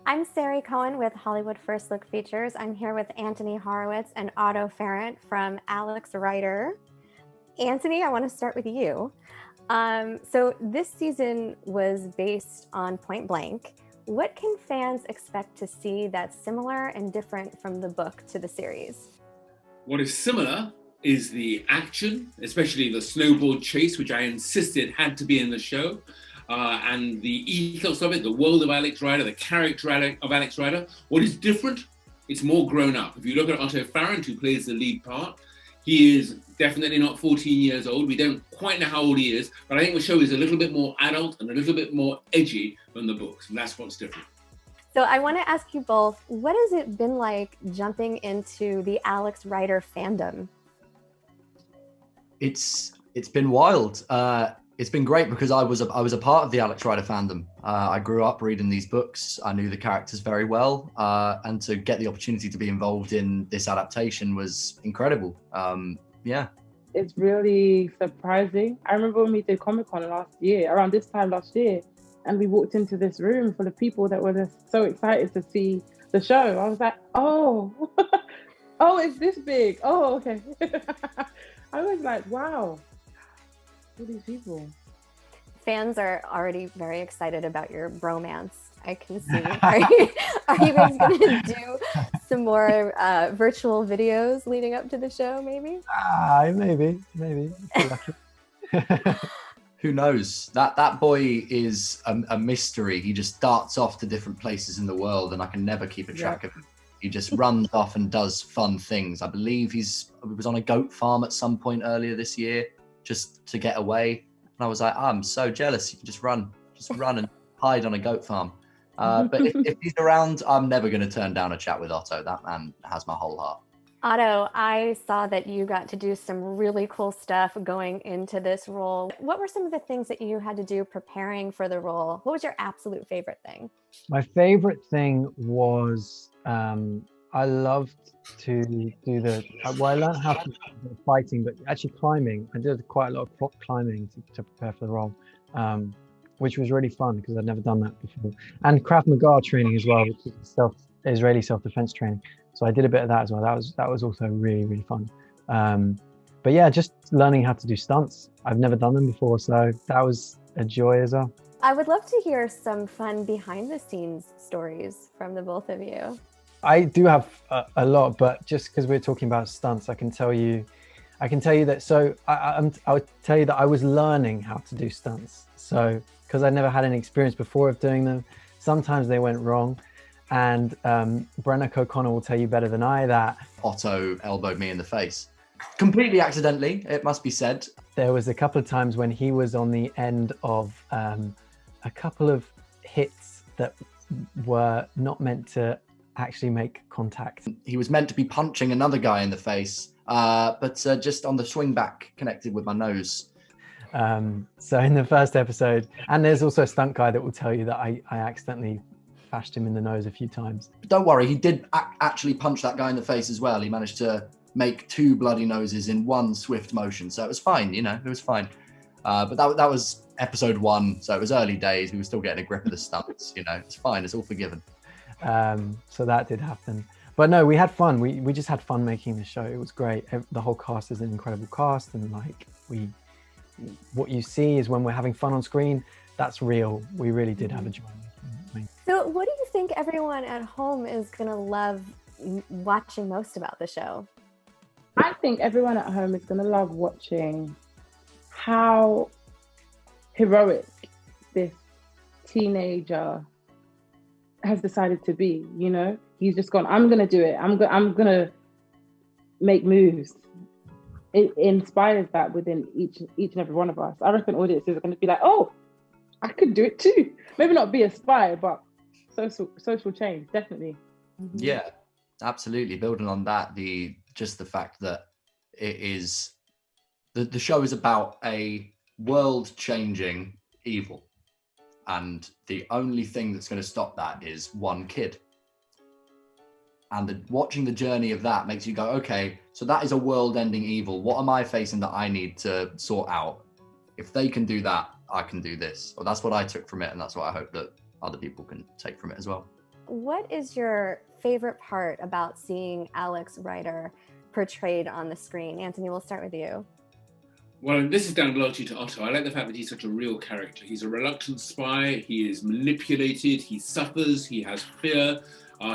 I'm Sari Cohen with Hollywood First Look Features. I'm here with Antony Horowitz and Otto Farrant from Alex Writer. Antony, I want to start with you. So this season was based on Point Blank. What can fans expect to see that's similar and different from the book to the series? What is similar is the action, especially the snowboard chase, which I insisted had to be in the show. And the ethos of it, the world of Alex Rider, the character of Alex Rider. What is different? It's more grown up. If you look at Otto Farrant, who plays the lead part, he is definitely not 14 years old. We don't quite know how old he is, but I think the show is a little bit more adult and a little bit more edgy than the books, and that's what's different. So I want to ask you both, what has it been like jumping into the Alex Rider fandom? It's been wild. It's been great because I was a part of the Alex Rider fandom. I grew up reading these books. I knew the characters very well, and to get the opportunity to be involved in this adaptation was incredible. Yeah. It's really surprising. I remember when we did Comic-Con around this time last year, and we walked into this room full of people that were just so excited to see the show. I was like, oh, oh, it's this big. Oh, okay. I was like, wow. All these people. Fans are already very excited about your bromance. I can see. Are you guys going to do some more virtual videos leading up to the show? Maybe. Maybe. Who knows? That boy is a mystery. He just darts off to different places in the world, and I can never keep a track of him. He just runs off and does fun things. I believe he was on a goat farm at some point earlier this year, just to get away. And I was like, I'm so jealous. You can just run and hide on a goat farm. But if he's around, I'm never going to turn down a chat with Otto. That man has my whole heart. Otto, I saw that you got to do some really cool stuff going into this role. What were some of the things that you had to do preparing for the role? What was your absolute favorite thing? My favorite thing was I loved to do I learned how to do fighting, but actually climbing. I did quite a lot of prop climbing to prepare for the role, which was really fun because I'd never done that before. And Krav Maga training as well, which is Israeli self-defense training. So I did a bit of that as well. That was also really, really fun. But yeah, just learning how to do stunts. I've never done them before, so that was a joy as well. I would love to hear some fun behind the scenes stories from the both of you. I do have a lot, but just because we're talking about stunts, I can tell you that. So I would tell you that I was learning how to do stunts. So because I never had any experience before of doing them, sometimes they went wrong. And Brenock O'Connor will tell you better than I that Otto elbowed me in the face. Completely accidentally, it must be said. There was a couple of times when he was on the end of a couple of hits that were not meant to actually make contact. He was meant to be punching another guy in the face, but just on the swing back connected with my nose. So in the first episode, and there's also a stunt guy that will tell you that I accidentally bashed him in the nose a few times. But don't worry, he did actually punch that guy in the face as well. He managed to make 2 bloody noses in one swift motion, so it was fine, it was fine. But that was episode 1, so it was early days. We were still getting a grip of the stunts, it's fine, it's all forgiven. So that did happen. But no, we had fun. We just had fun making the show. It was great. The whole cast is an incredible cast, and what you see is when we're having fun on screen, that's real. We really did have a joy. So what do you think everyone at home is going to love watching most about the show? I think everyone at home is going to love watching how heroic this teenager has decided to be. He's just gone, I'm going to do it. I'm going to make moves. It inspires that within each and every one of us. I reckon audiences are going to be like, oh, I could do it too. Maybe not be a spy, but social change, definitely. Mm-hmm. Yeah, absolutely. Building on that, the fact that it is the show is about a world-changing evil, and the only thing that's going to stop that is one kid. And watching the journey of that makes you go, okay, so that is a world-ending evil. What am I facing that I need to sort out? If they can do that, I can do this. Well, that's what I took from it, and that's what I hope that other people can take from it as well. what is your favorite part about seeing Alex Rider portrayed on the screen? Antony, we'll start with you. Well, this is down largely to Otto. I like the fact that he's such a real character. He's a reluctant spy. He is manipulated. He suffers. He has fear.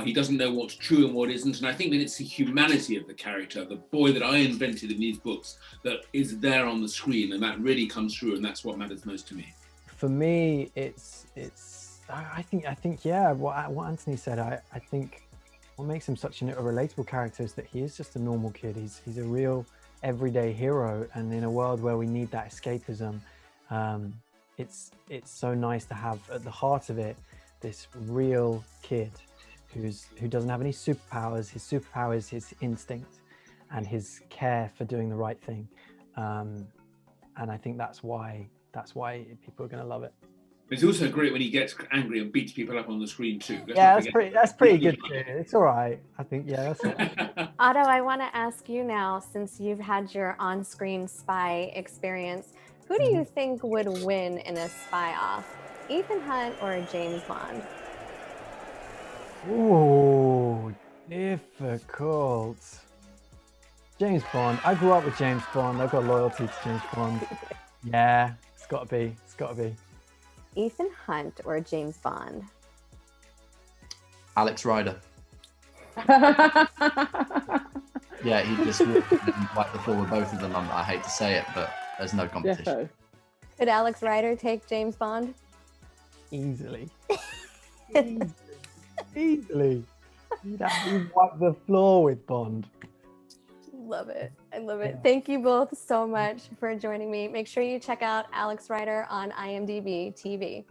He doesn't know what's true and what isn't. And I think that it's the humanity of the character, the boy that I invented in these books, that is there on the screen. And that really comes through. And that's what matters most to me. For me, I think, yeah, what Antony said, I think what makes him such a relatable character is that he is just a normal kid. He's a real everyday hero, and in a world where we need that escapism, it's so nice to have at the heart of it this real kid who doesn't have any superpowers. His superpower is his instinct and his care for doing the right thing, and I think that's why people are going to love it. It's also great when he gets angry and beats people up on the screen too. That's pretty good too. It's all right. I think, yeah, that's all right. Otto, I want to ask you now, since you've had your on-screen spy experience, who do you think would win in a spy-off, Ethan Hunt or James Bond? Ooh, difficult. James Bond. I grew up with James Bond. I've got loyalty to James Bond. Yeah, it's got to be. Ethan Hunt or James Bond? Alex Rider. Yeah, he just wiped the floor with both of them. I hate to say it, but there's no competition. Could Alex Rider take James Bond? Easily. Easily. He'd wipe the floor with Bond. Love it. I love it. Thank you both so much for joining me. Make sure you check out Alex Rider on IMDb TV.